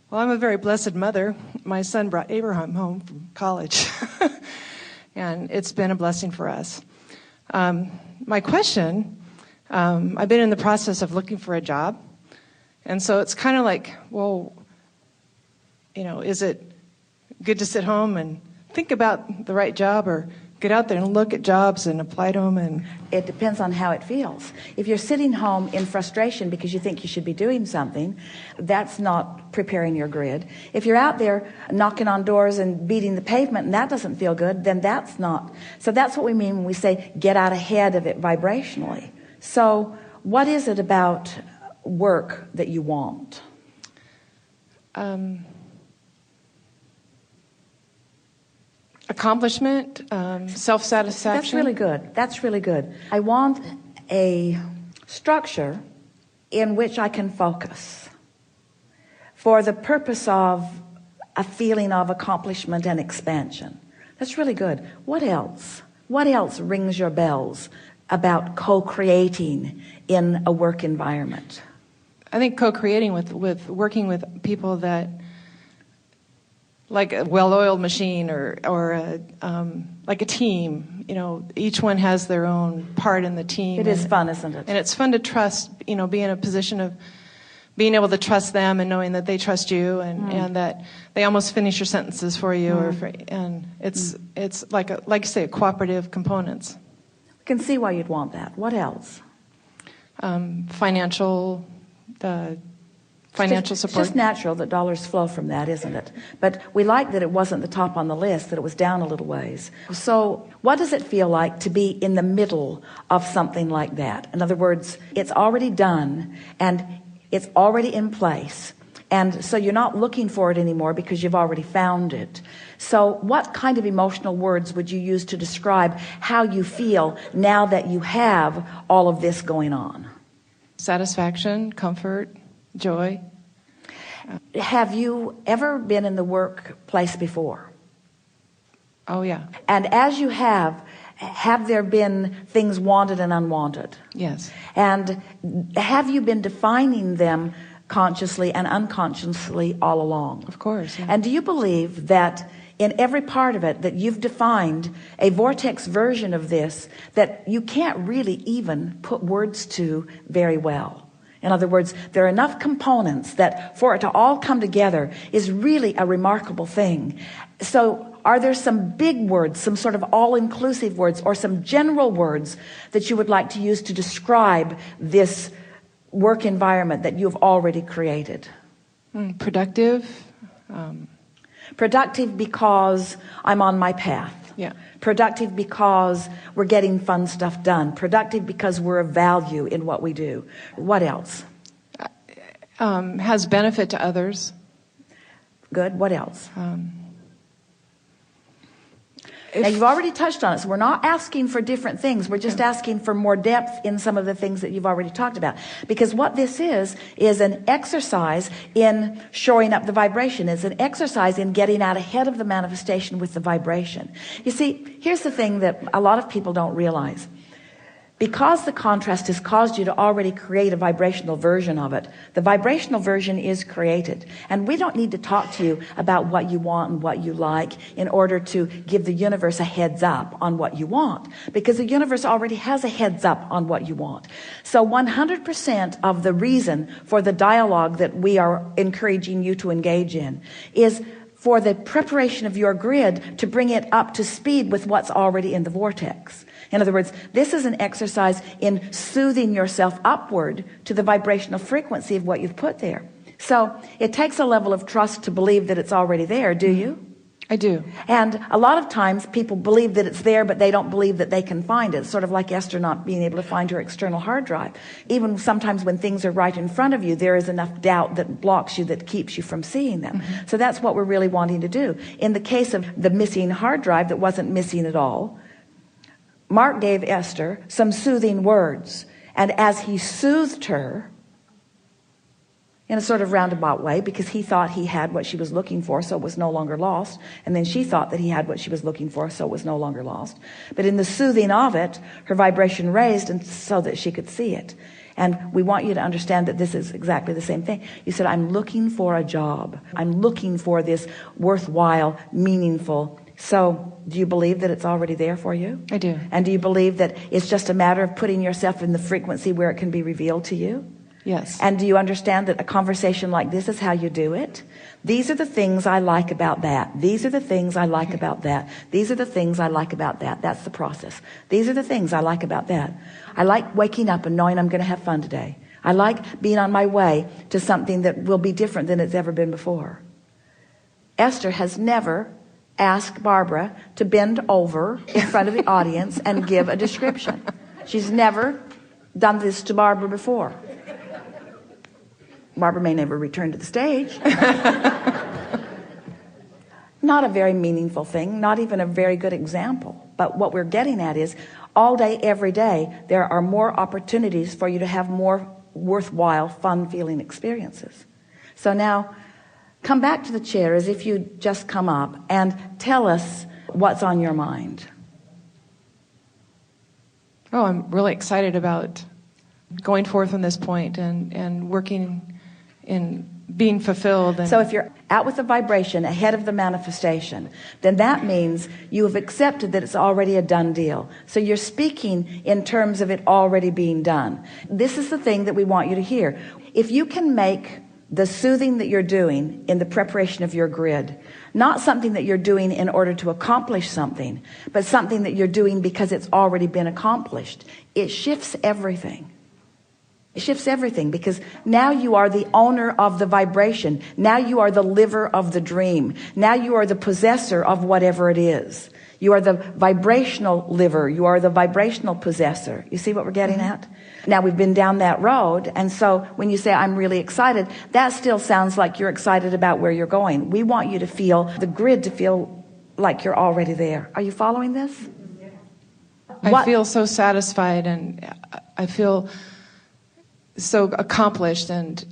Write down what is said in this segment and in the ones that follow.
Well, I'm a very blessed mother. My son brought Abraham home from college, and it's been a blessing for us. My question, I've been in the process of looking for a job, and so it's kind of like, well, is it good to sit home and think about the right job, or get out there and look at jobs and apply to them? And it depends on how it feels. If you're sitting home in frustration because you think you should be doing something, that's not preparing your grid. If you're out there knocking on doors and beating the pavement and that doesn't feel good, then that's not. So that's what we mean when we say get out ahead of it vibrationally. So what is it about work that you want? Accomplishment, self-satisfaction. That's really good. That's really good. I want a structure in which I can focus for the purpose of a feeling of accomplishment and expansion. That's really good. What else? What else rings your bells about co-creating in a work environment? I think co-creating with working with people that, like a well-oiled machine, or like a team. Each one has their own part in the team. It is fun, isn't it? And it's fun to trust. Be in a position of being able to trust them and knowing that they trust you, and that they almost finish your sentences for you, and it's like you say, cooperative components. We can see why you'd want that. What else? Financial support. It's just natural that dollars flow from that, isn't it? But we like that it wasn't the top on the list, that it was down a little ways. So what does it feel like to be in the middle of something like that? In other words, it's already done and it's already in place. And so you're not looking for it anymore because you've already found it. So what kind of emotional words would you use to describe how you feel now that you have all of this going on? Satisfaction, comfort, joy. Have you ever been in the workplace before? Oh, yeah. And as you have there been things wanted and unwanted? Yes. And have you been defining them consciously and unconsciously all along? Of course. Yeah. And do you believe that in every part of it that you've defined a vortex version of this that you can't really even put words to very well? In other words, there are enough components that for it to all come together is really a remarkable thing. So are there some big words, some sort of all-inclusive words, or some general words that you would like to use to describe this work environment that you've already created? Productive. Productive because I'm on my path. Yeah. Productive because we're getting fun stuff done. Productive because we're of value in what we do. What else? Has benefit to others. Good. What else? Now you've already touched on it, so we're not asking for different things. We're just asking for more depth in some of the things that you've already talked about. Because what this is an exercise in shoring up the vibration. It's an exercise in getting out ahead of the manifestation with the vibration. You see, here's the thing that a lot of people don't realize. Because the contrast has caused you to already create a vibrational version of it, the vibrational version is created. And we don't need to talk to you about what you want and what you like in order to give the universe a heads up on what you want, because the universe already has a heads up on what you want. So 100% of the reason for the dialogue that we are encouraging you to engage in is for the preparation of your grid to bring it up to speed with what's already in the vortex. In other words, this is an exercise in soothing yourself upward to the vibrational frequency of what you've put there. So it takes a level of trust to believe that it's already there. Do you? I do. And a lot of times people believe that it's there, but they don't believe that they can find it. It's sort of like Esther not being able to find her external hard drive. Even sometimes when things are right in front of you, there is enough doubt that blocks you, that keeps you from seeing them. So that's what we're really wanting to do. In the case of the missing hard drive that wasn't missing at all, Mark gave Esther some soothing words. And as he soothed her, in a sort of roundabout way, because he thought he had what she was looking for, so it was no longer lost. And then she thought that he had what she was looking for, so it was no longer lost. But in the soothing of it, her vibration raised and so that she could see it. And we want you to understand that this is exactly the same thing. You said, I'm looking for a job. I'm looking for this worthwhile, meaningful. So do you believe that it's already there for you? I do. And do you believe that it's just a matter of putting yourself in the frequency where it can be revealed to you? Yes. And do you understand that a conversation like this is how you do it? These are the things I like about that. These are the things I like about that. These are the things I like about that. That's the process. These are the things I like about that. I like waking up and knowing I'm going to have fun today. I like being on my way to something that will be different than it's ever been before. Esther has never asked Barbara to bend over in front of the audience and give a description. She's never done this to Barbara before. Barbara may never return to the stage. Not a very meaningful thing, not even a very good example. But what we're getting at is all day, every day, there are more opportunities for you to have more worthwhile, fun-feeling experiences. So now, come back to the chair as if you just come up and tell us what's on your mind. Oh, I'm really excited about going forth from this point and working in being fulfilled. And so if you're out with the vibration ahead of the manifestation, then that means you have accepted that it's already a done deal. So you're speaking in terms of it already being done. This is the thing that we want you to hear. If you can make the soothing that you're doing in the preparation of your grid, not something that you're doing in order to accomplish something, but something that you're doing because it's already been accomplished, it shifts everything. It shifts everything, because now you are the owner of the vibration. Now you are the liver of the dream. Now you are the possessor of whatever it is. You are the vibrational liver. You are the vibrational possessor. You see what we're getting at? Now we've been down that road. And so when you say, I'm really excited, that still sounds like you're excited about where you're going. We want you to feel the grid, to feel like you're already there. Are you following this? I feel so satisfied, and I feel so accomplished, and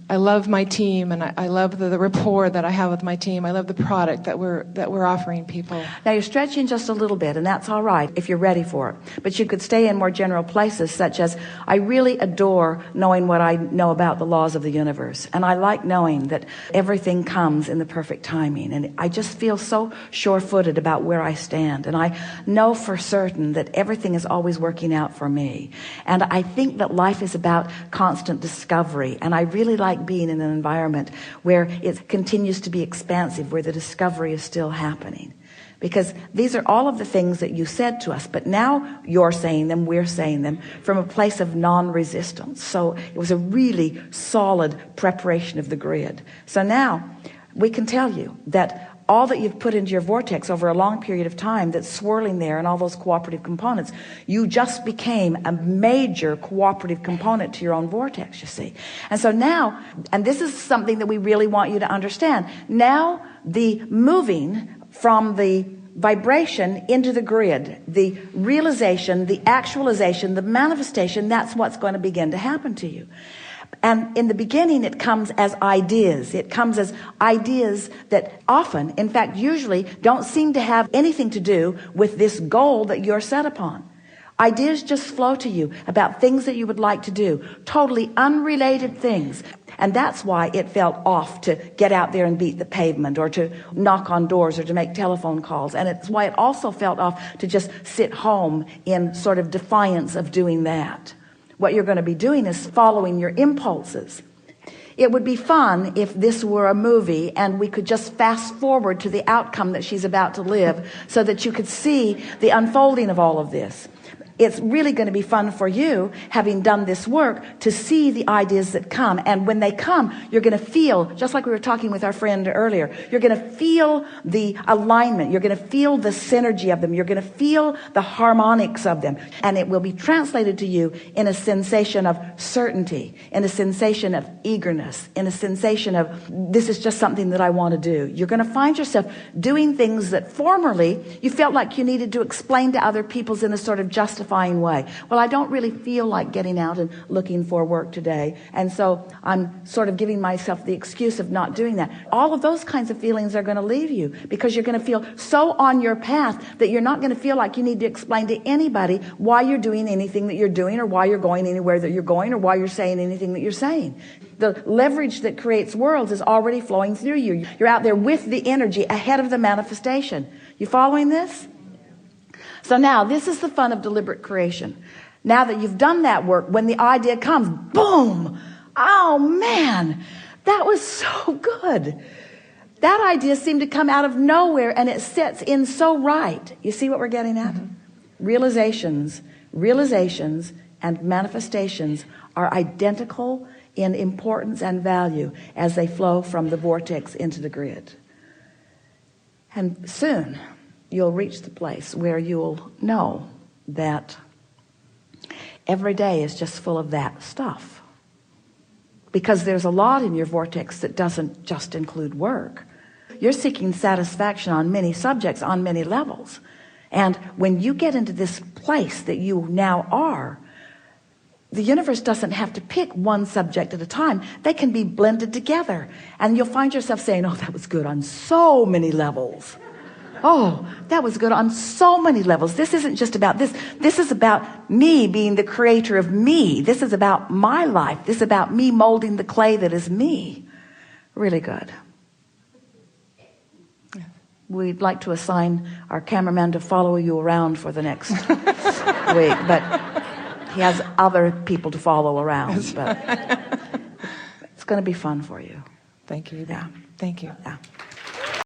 I love my team, and I love the rapport that I have with my team. I love the product that we're offering people. Now you're stretching just a little bit, and that's all right if you're ready for it. But you could stay in more general places, such as, I really adore knowing what I know about the laws of the universe, and I like knowing that everything comes in the perfect timing, and I just feel so sure-footed about where I stand, and I know for certain that everything is always working out for me. And I think that life is about constant discovery, and I really like being in an environment where it continues to be expansive, where the discovery is still happening, because these are all of the things that you said to us, but now you're saying them, we're saying them from a place of non-resistance. So it was a really solid preparation of the grid. So now we can tell you that all that you've put into your vortex over a long period of time that's swirling there, and all those cooperative components, you just became a major cooperative component to your own vortex, you see. And so now, and this is something that we really want you to understand, now the moving from the vibration into the grid, the realization, the actualization, the manifestation, that's what's going to begin to happen to you. And in the beginning, it comes as ideas. It comes as ideas that often, in fact, usually don't seem to have anything to do with this goal that you're set upon. Ideas just flow to you about things that you would like to do, totally unrelated things. And that's why it felt off to get out there and beat the pavement, or to knock on doors, or to make telephone calls. And it's why it also felt off to just sit home in sort of defiance of doing that. What you're going to be doing is following your impulses. It would be fun if this were a movie and we could just fast forward to the outcome that she's about to live, so that you could see the unfolding of all of this. It's really going to be fun for you, having done this work, to see the ideas that come. And when they come, you're going to feel, just like we were talking with our friend earlier, you're going to feel the alignment. You're going to feel the synergy of them. You're going to feel the harmonics of them. And it will be translated to you in a sensation of certainty, in a sensation of eagerness, in a sensation of, this is just something that I want to do. You're going to find yourself doing things that formerly you felt like you needed to explain to other people in a sort of justified justifying way. Well, I don't really feel like getting out and looking for work today, and so I'm sort of giving myself the excuse of not doing that. All of those kinds of feelings are going to leave you, because you're going to feel so on your path that you're not going to feel like you need to explain to anybody why you're doing anything that you're doing, or why you're going anywhere that you're going, or why you're saying anything that you're saying. The leverage that creates worlds is already flowing through you. You're out there with the energy ahead of the manifestation. You following this? So now, this is the fun of deliberate creation. Now that you've done that work, when the idea comes, boom! Oh man, that was so good. That idea seemed to come out of nowhere, and it sets in so right. You see what we're getting at? Realizations, and manifestations are identical in importance and value as they flow from the vortex into the grid. And soon you'll reach the place where you'll know that every day is just full of that stuff. Because there's a lot in your vortex that doesn't just include work. You're seeking satisfaction on many subjects, on many levels. And when you get into this place that you now are, the universe doesn't have to pick one subject at a time. They can be blended together. And you'll find yourself saying, oh, that was good on so many levels. Oh, that was good on so many levels. This isn't just about this. This is about me being the creator of me. This is about my life. This is about me molding the clay that is me. Really good. We'd like to assign our cameraman to follow you around for the next week, but he has other people to follow around. But it's going to be fun for you. Thank you. Yeah. Thank you. Yeah.